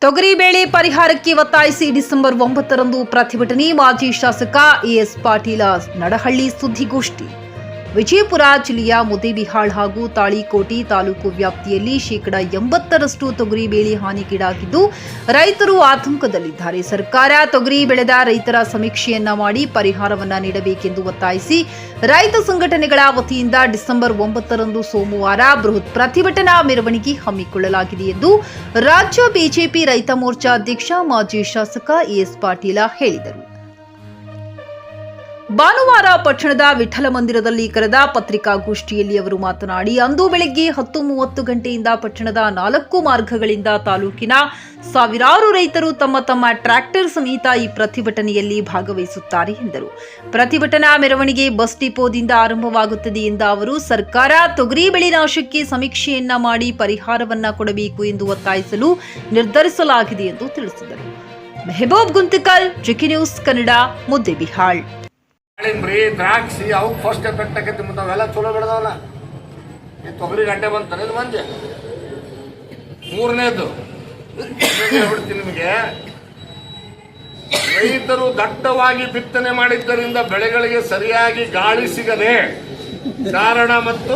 ತೊಗರಿಬೇಳೆ ಪರಿಹಾರಕ್ಕೆ ಒತ್ತಾಯಿಸಿ ಡಿಸೆಂಬರ್ 9ರಂದು ಪ್ರತಿಭಟನೆ. ಮಾಜಿ ಶಾಸಕ ಎಎಸ್ ಪಾಟೀಲ ನಡಹಳ್ಳಿ ಸುದ್ದಿಗೋಷ್ಠಿ. ವಿಜಯಪುರ ಜಿಲ್ಲೆಯ ಮುದ್ದೇಬಿಹಾಳ್ ಹಾಗೂ ತಾಳಿಕೋಟೆ ತಾಲೂಕು ವ್ಯಾಪ್ತಿಯಲ್ಲಿ ಶೇಕಡಾ 80ರಷ್ಟು ತೊಗರಿಬೇಳೆ ಹಾನಿಗೀಡಾಗಿದ್ದು ರೈತರು ಆತಂಕದಲ್ಲಿದ್ದಾರೆ. ಸರ್ಕಾರ ತೊಗರಿ ಬೆಳೆದ ರೈತರ ಸಮೀಕ್ಷೆಯನ್ನ ಮಾಡಿ ಪರಿಹಾರವನ್ನ ನೀಡಬೇಕೆಂದು ಒತ್ತಾಯಿಸಿ ರೈತ ಸಂಘಟನೆಗಳ ವತಿಯಿಂದ ಡಿಸೆಂಬರ್ 9ರಂದು ಸೋಮವಾರ ಬೃಹತ್ ಪ್ರತಿಭಟನಾ ಮೆರವಣಿಗೆ ಹಮ್ಮಿಕೊಳ್ಳಲಾಗಿದೆ ಎಂದು ರಾಜ್ಯ ಬಿಜೆಪಿ ರೈತ ಮೋರ್ಚಾ ಅಧ್ಯಕ್ಷ ಮಾಜಿ ಶಾಸಕ ಎಎಸ್ ಪಾಟೀಲ ಹೇಳಿದರು. ಭಾನುವಾರ ಪಟ್ಟಣದ ವಿಠಲ ಮಂದಿರದಲ್ಲಿ ಕರೆದ ಪತ್ರಿಕಾಗೋಷ್ಠಿಯಲ್ಲಿ ಅವರು ಮಾತನಾಡಿ, ಅಂದು ಬೆಳಗ್ಗೆ 10:30 ಗಂಟೆಯಿಂದ ಪಟ್ಟಣದ 4 ಮಾರ್ಗಗಳಿಂದ ತಾಲೂಕಿನ ಸಾವಿರಾರು ರೈತರು ತಮ್ಮ ಟ್ರ್ಯಾಕ್ಟರ್ ಸಮೇತ ಈ ಪ್ರತಿಭಟನೆಯಲ್ಲಿ ಭಾಗವಹಿಸುತ್ತಾರೆ ಎಂದರು. ಪ್ರತಿಭಟನಾ ಮೆರವಣಿಗೆ ಬಸ್ ಡಿಪೋದಿಂದ ಆರಂಭವಾಗುತ್ತದೆ ಎಂದ ಅವರು, ಸರ್ಕಾರ ತೊಗರಿ ಬೆಳೆ ನಾಶಕ್ಕೆ ಸಮೀಕ್ಷೆಯನ್ನ ಮಾಡಿ ಪರಿಹಾರವನ್ನ ಕೊಡಬೇಕು ಎಂದು ಒತ್ತಾಯಿಸಲು ನಿರ್ಧರಿಸಲಾಗಿದೆ ಎಂದು ತಿಳಿಸಿದರು. Mehboob Guntakal, GK news Kannada, Muddebihal. ದಾಳಿಂಬ್ರಿ ದ್ರಾಕ್ಷಿ ಅವಕ್ಕೆ ಫಸ್ಟ್ ಎಫೆಕ್ಟ್ ಆಗೈತಿ. ಮತ್ತು ಅವೆಲ್ಲ ಚಲೋ ಬೆಳೆದವಲ್ಲ. ಈ ತೊಗರಿ ಗಂಟೆ ಬಂತಾನೆ ಇದು ಮಂಜೆ. ಮೂರನೇದು ಹೇಳ್ಬಿಡ್ತೀನಿ ನಿಮಗೆ, ರೈತರು ದಟ್ಟವಾಗಿ ಬಿತ್ತನೆ ಮಾಡಿದ್ದರಿಂದ ಬೆಳೆಗಳಿಗೆ ಸರಿಯಾಗಿ ಗಾಳಿ ಸಿಗದೆ ಕಾರಣ ಮತ್ತು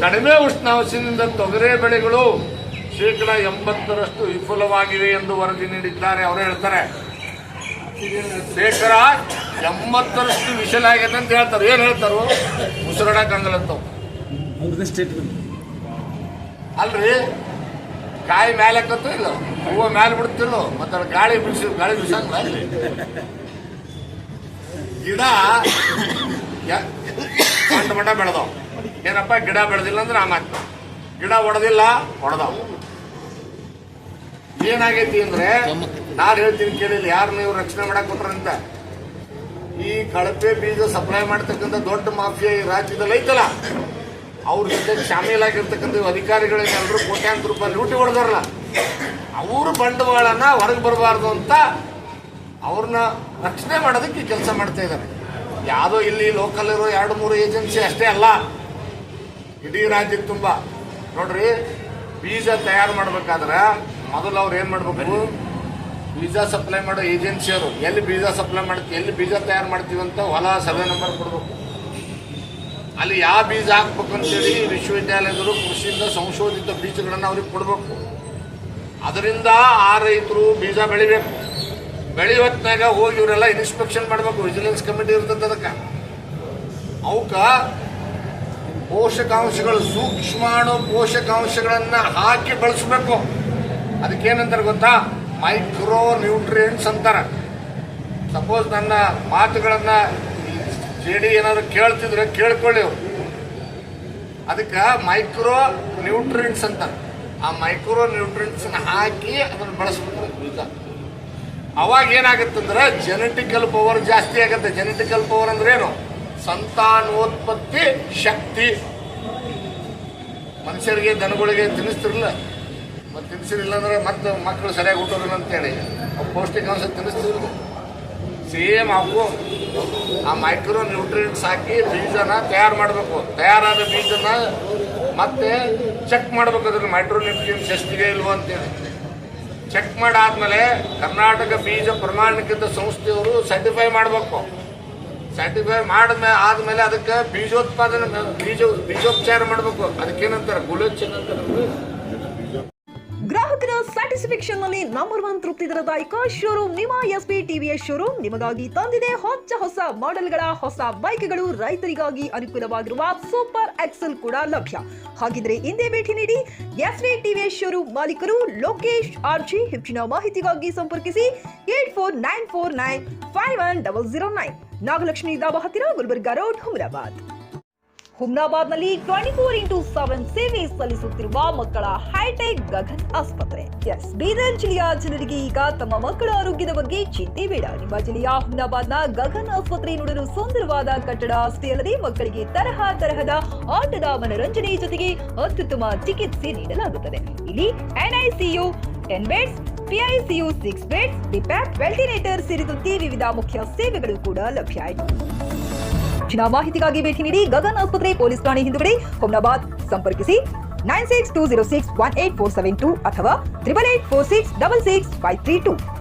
ಕಡಿಮೆ ಉಷ್ಣಾಂಶದಿಂದ ತೊಗರಿ ಬೆಳೆಗಳು ಶೇಕಡಾ 80ರಷ್ಟು ವಿಫಲವಾಗಿವೆ ಎಂದು ವರದಿ ನೀಡಿದ್ದಾರೆ. ಅವರು ಹೇಳ್ತಾರೆ ಶೇಕಡಾ 80ರಷ್ಟು ವಿಫಲ ಆಗೈತೆ ಅಂತ ಹೇಳ್ತಾರೆ. ಏನ್ ಹೇಳ್ತಾರೋ ಉಸಿರಾಡಕ್ಕಂಗಲ್ಲಂತ ಅಲ್ರಿ. ಕಾಯಿ ಮೇಲೆ ಹಾಕತ್ತೋ ಇಲ್ಲ, ಹೂವು ಮೇಲೆ ಬಿಡ್ತಿಲ್ಲೋ, ಮತ್ತೆ ಗಾಳಿ ಬಿಡಿಸಂಗಿಲ್ಲ. ಗಿಡ ಮಟ್ಟ ಬೆಳೆದವ್ ಏನಪ್ಪ, ಗಿಡ ಬೆಳೆದಿಲ್ಲ ಅಂದ್ರೆ ಆಮಾಗ್ತಾವ, ಗಿಡ ಹೊಡೆದಿಲ್ಲ ಹೊಡೆದವ್. ಏನಾಗೈತಿ ಅಂದ್ರೆ ನಾನು ಹೇಳ್ತೀನಿ ಕೇಳಿಲ್ಲ, ಯಾರು ನೀವು ರಕ್ಷಣೆ ಮಾಡಕ್ ಕೊಟ್ರಂತ. ಈ ಕಳಪೆ ಬೀಜ ಸಪ್ಲೈ ಮಾಡ್ತಕ್ಕಂಥ ದೊಡ್ಡ ಮಾಫಿಯಾ ಈ ರಾಜ್ಯದಲ್ಲಿ ಐತಲ್ಲ, ಅವ್ರ ಜೊತೆ ಶಾಮೀಲಾಗಿರ್ತಕ್ಕಂಥ ಅಧಿಕಾರಿಗಳನ್ನೆಲ್ಲರೂ ಕೋಟ್ಯಾಂತರ ರೂಪಾಯಿ ಲೂಟಿ ಹೊಡೆದಾರಲ್ಲ, ಅವರು ಬಂಡವಾಳನ ಹೊರಗೆ ಬರಬಾರ್ದು ಅಂತ ಅವ್ರನ್ನ ರಕ್ಷಣೆ ಮಾಡೋದಕ್ಕೆ ಕೆಲಸ ಮಾಡ್ತಾ ಇದ್ದಾರೆ. ಯಾವುದೋ ಇಲ್ಲಿ ಲೋಕಲ್ ಇರೋ 2-3 ಏಜೆನ್ಸಿ ಅಷ್ಟೇ ಅಲ್ಲ, ಇಡೀ ರಾಜ್ಯಕ್ಕೆ ತುಂಬ. ನೋಡ್ರಿ, ಬೀಜ ತಯಾರು ಮಾಡ್ಬೇಕಾದ್ರೆ ಮೊದಲು ಅವ್ರು ಏನ್ ಮಾಡ್ಬೇಕು, ಬೀಜ ಸಪ್ಲೈ ಮಾಡೋ ಏಜೆನ್ಸಿಯವರು ಎಲ್ಲಿ ಬೀಜ ಸಪ್ಲೈ ಮಾಡ್ತೀವಿ, ಎಲ್ಲಿ ಬೀಜ ತಯಾರು ಮಾಡ್ತೀವಿ ಅಂತ ಹೊಲ ಸರ್ವೆ ನಂಬರ್ ಕೊಡ್ಬೇಕು. ಅಲ್ಲಿ ಯಾವ ಬೀಜ ಹಾಕ್ಬೇಕಂತೇಳಿ ವಿಶ್ವವಿದ್ಯಾಲಯದವರು ಕೃಷಿಯಿಂದ ಸಂಶೋಧಿತ ಬೀಜಗಳನ್ನು ಅವ್ರಿಗೆ ಕೊಡ್ಬೇಕು. ಅದರಿಂದ ಆ ರೈತರು ಬೀಜ ಬೆಳಿಬೇಕು. ಬೆಳಿ ಹೊತ್ನಾಗ ಹೋಗಿ ಇವರೆಲ್ಲ ಇನ್ಸ್ಪೆಕ್ಷನ್ ಮಾಡ್ಬೇಕು. ವಿಜಿಲೆನ್ಸ್ ಕಮಿಟಿ ಇರ್ತದೆ, ಅದಕ್ಕೆ ಅವಕ್ಕ ಪೋಷಕಾಂಶಗಳು, ಸೂಕ್ಷ್ಮಾಣು ಪೋಷಕಾಂಶಗಳನ್ನ ಹಾಕಿ ಬಳಸಬೇಕು. ಅದಕ್ಕೇನಂತಾರೆ ಗೊತ್ತಾ, ಮೈಕ್ರೋ ನ್ಯೂಟ್ರಿಯೆಂಟ್ಸ್ ಅಂತಾರೆ. ಸಪೋಸ್ ನನ್ನ ಮಾತುಗಳನ್ನ ಜೆಡಿ ಏನಾದ್ರು ಕೇಳ್ತಿದ್ರೆ ಕೇಳ್ಕೊಳ್ಳಿ ಅವರು. ಅದಕ್ಕೆ ಮೈಕ್ರೋ ನ್ಯೂಟ್ರಿಯೆಂಟ್ಸ್ ಅಂತಾರೆ. ಆ ಮೈಕ್ರೋ ನ್ಯೂಟ್ರಿಯೆಂಟ್ಸ್ ಹಾಕಿ ಅದನ್ನ ಬಳಸ್ಬೇಕು ಬೀಜ. ಅವಾಗ ಏನಾಗುತ್ತಂದ್ರೆ ಜೆನೆಟಿಕಲ್ ಪವರ್ ಜಾಸ್ತಿ ಆಗುತ್ತೆ. ಜೆನೆಟಿಕಲ್ ಪವರ್ ಅಂದ್ರೆ ಏನು, ಸಂತಾನೋತ್ಪತ್ತಿ ಶಕ್ತಿ. ಮನುಷ್ಯರಿಗೆ ದನಗಳಿಗೆ ತಿನ್ನಿಸ್ತಿರಲಿಲ್ಲ, ಮತ್ತೆ ತಿನ್ನಿಸಿರಿಲ್ಲ ಅಂದ್ರೆ ಮತ್ತೆ ಮಕ್ಕಳು ಸರಿಯಾಗಿ ಹುಟ್ಟೋದಿಲ್ಲ ಅಂತೇಳಿ ಪೌಷ್ಟಿಕಾಂಶ ತಿನ್ನಿಸ್ತಿರಲಿಲ್ಲ. ಸೇಮ್ ಅವು ಆ ಮೈಕ್ರೋ ನ್ಯೂಟ್ರಿಯೆಂಟ್ಸ್ ಹಾಕಿ ಬೀಜನ ತಯಾರು ಮಾಡಬೇಕು. ತಯಾರಾದ ಬೀಜನ ಮತ್ತೆ ಚೆಕ್ ಮಾಡಬೇಕು, ಅದ್ರ ಮೈಕ್ರೋ ನ್ಯೂಟ್ರಿಯೆಂಟ್ಸ್ ಎಷ್ಟಿದೆ ಇಲ್ವೋ ಅಂತೇಳಿ ಚೆಕ್ ಮಾಡಾದ್ಮೇಲೆ ಕರ್ನಾಟಕ ಬೀಜ ಪ್ರಮಾಣೀಕೃತ ಸಂಸ್ಥೆಯವರು ಸರ್ಟಿಫೈ ಮಾಡಬೇಕು. ಸರ್ಟಿಫೈ ಆದ್ಮೇಲೆ ಅದಕ್ಕೆ ಬೀಜೋಪಚಾರ ಮಾಡಬೇಕು. ಅದಕ್ಕೇನಂತಾರೆ, ಗುಲೋಚನ್ ಅಂತಾರೆ. ಗ್ರಾಹಕರ ಸ್ಯಾಟಿಸ್ಫ್ಯಾಕ್ಷನ್ ನಲ್ಲಿ ನಂಬರ್ 1 ತೃಪ್ತಿ ದರದಾಯಕ ಶೋರೂಮ್ ನಿಮ್ಮ ಎಸ್ಪಿ ಟಿವಿಎಸ್ ಶೋರೂಮ್ ನಿಮಗಾಗಿ ತಂದಿದೆ ಹೊಸ ಮಾಡೆಲ್ಗಳ ಹೊಸ ಬೈಕ್ಗಳು. ರೈತರಿಗಾಗಿ ಅನುಕೂಲವಾಗಿರುವ ಸೂಪರ್ ಎಕ್ಸೆಲ್ ಕೂಡ ಲಭ್ಯ. ಹಾಗಿದ್ರೆ ಹಿಂದೆ ಭೇಟಿ ನೀಡಿ ಎಸ್ಪಿ ಟಿವಿಎಸ್ ಶೋರೂಮ್ ಮಾಲೀಕರು ಲೋಕೇಶ್ ಆರ್ಜಿ. ಹೆಚ್ಚಿನ ಮಾಹಿತಿಗಾಗಿ ಸಂಪರ್ಕಿಸಿ 8494951009. ನಾಗಲಕ್ಷ್ಮಿ ದಾಬಾ ಹತ್ತಿರ, ಗುಲ್ಬರ್ಗಾ ರೋಡ್, ಹುಮ್ನಾಬಾದ್ನಲ್ಲಿ 24x7 ಸೇವೆ ಸಲ್ಲಿಸುತ್ತಿರುವ ಮಕ್ಕಳ ಹೈಟೆಕ್ ಗಗನ್ ಆಸ್ಪತ್ರೆ. ಬೀದರ್ ಜಿಲ್ಲೆಯ ಜನರಿಗೆ ಈಗ ತಮ್ಮ ಮಕ್ಕಳ ಆರೋಗ್ಯದ ಬಗ್ಗೆ ಚಿಂತೆ ಬೇಡ. ನಿಮ್ಮ ಜಿಲ್ಲೆಯ ಹುಮ್ನಾಬಾದ್ನ ಗಗನ್ ಆಸ್ಪತ್ರೆ ನೋಡಲು ಸುಂದರವಾದ ಕಟ್ಟಡ ಅಷ್ಟೇ ಅಲ್ಲದೆ ಮಕ್ಕಳಿಗೆ ತರಹದ ಆಟದ ಮನರಂಜನೆ ಜೊತೆಗೆ ಅತ್ಯುತ್ತಮ ಚಿಕಿತ್ಸೆ ನೀಡಲಾಗುತ್ತದೆ. ಇಲ್ಲಿ NICU 10 ಬೆಡ್ಸ್, PICU 6 ಬೆಡ್ಸ್, ಡಿಪ್ಯಾಕ್, ವೆಂಟಿಲೇಟರ್ ಸೇರಿದಂತೆ ವಿವಿಧ ಮುಖ್ಯ ಸೇವೆಗಳು ಕೂಡ ಲಭ್ಯ. ಹೆಚ್ಚಿನ ಮಾಹಿತಿಗಾಗಿ ಭೇಟಿ ನೀಡಿ ಗಗನ್ ಆಸ್ಪತ್ರೆ, ಪೊಲೀಸ್ ಠಾಣೆ ಹಿಂದುಗಡೆ, ಹುಮ್ನಾಬಾದ್. ಸಂಪರ್ಕಿಸಿ 9620618472 ಅಥವಾ 8846666532.